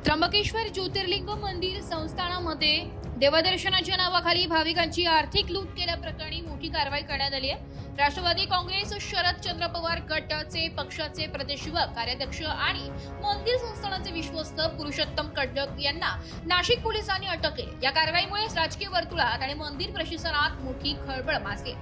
त्र्यंबकेश्वर ज्योतिर्लिंग मंदिर संस्थानामध्ये देवदर्शनाच्या नावाखाली भाविकांची आर्थिक लूट केल्याप्रकरणी मोठी कारवाई करण्यात आली आहे। राष्ट्रवादी काँग्रेस शरदचंद्र पवार गटाचे पक्षाचे प्रदेश युवक कार्याध्यक्ष आणि मंदिर संस्थानाचे विश्वस्त पुरुषोत्तम कडक यांना नाशिक पोलिसांनी अटक केली। या कारवाईमुळे राजकीय वर्तुळात आणि मंदिर प्रशासनात मोठी खळबळ माजली।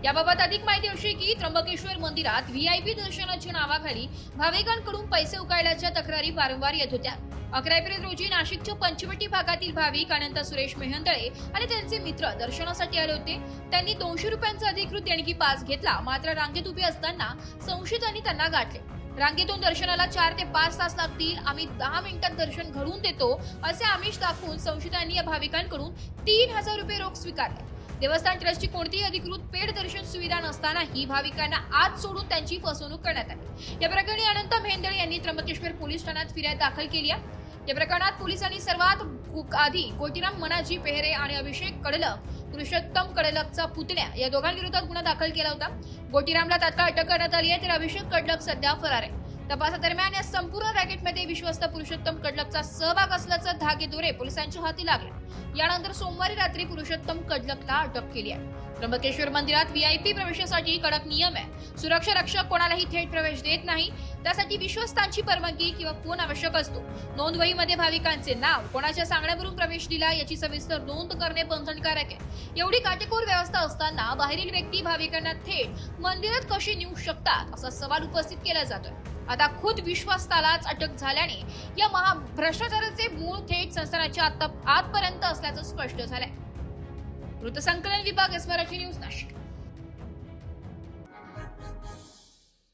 याबाबत अधिक माहिती अशी की त्र्यंबकेश्वर मंदिरात व्हीआयपी दर्शनाच्या नावाखाली भाविकांकडून पैसे उकळल्याच्या तक्रारी वारंवार येत होत्या। 11 एप्रिल रोजी नाशिकच्या पंचवटी भागातील भाविक अनंत सुरेश मेहंदळे आणि त्यांचे मित्र दर्शनासाठी आले होते। त्यांनी 200 रुपयांचा अधिकृत देणगी पास घेतला, मात्र रांगेत उभे असताना संशयितांनी त्यांना गाठले। रांगेतून दर्शनाला 4 ते 5 तास लागतील, आम्ही 10 मिनिटात दर्शन घडवून देतो असे आमिष दाखवून संशयितांनी या भाविकांकडून 3000 रुपये रोख स्वीकारले। देवस्थान ट्रस्टची कोणतीही अधिकृत पेड दर्शन सुविधा नसतानाही भाविकांना आत सोडून त्यांची फसवणूक करण्यात आली। या प्रकरणी अनंत मेहंदळे यांनी त्र्यंबकेश्वर पोलीस ठाण्यात फिर्याद दाखल केली आहे। या प्रकरणात पोलिसांनी सर्वात आधी गोटीराम मनाजी पेहरे आणि अभिषेक कडलक पुरुषोत्तम कडलकचा पुतण्या या दोघांविरोधात गुन्हा दाखल केला होता। गोटीरामला तात्काळ अटक करण्यात आली आहे, तर अभिषेक कडलक सध्या फरार आहे। तपासादरम्यान या संपूर्ण रॅकेटमध्ये विश्वस्त पुरुषोत्तम कडलकचा सहभाग असल्याचा धागेदोरे पोलिसांच्या हाती लागले। यानंतर सोमवारी रात्री पुरुषोत्तम कडलकला अटक केली आहे। त्र्यंबकेश्वर मंदिरात व्हीआयपी प्रवेशासाठी कडक नियम आहे। सुरक्षा रक्षक कोणालाही थेट प्रवेश देत नाही, त्यासाठी विश्वस्तांची परवानगी किंवा फोन आवश्यक असतो। नोंदवहीमध्ये भाविकांचे नाव, कोणाच्या सांगण्यावरून प्रवेश दिला याची सविस्तर नोंद करणे बंधनकारक आहे। एवढी काटेकोर व्यवस्था असताना बाहेरील व्यक्ती भाविकांना थेट मंदिरात कशी नेऊ शकतात असा सवाल उपस्थित केला जातोय। आता खुद विश्वासालाच अटक झाल्याने या महाभ्रष्टाचाराचे मूळ थेट संस्थानाच्या आतपर्यंत असल्याचं स्पष्ट झालंय। वृत्तसंकलन विभाग, मराठी न्यूज, नाशिक।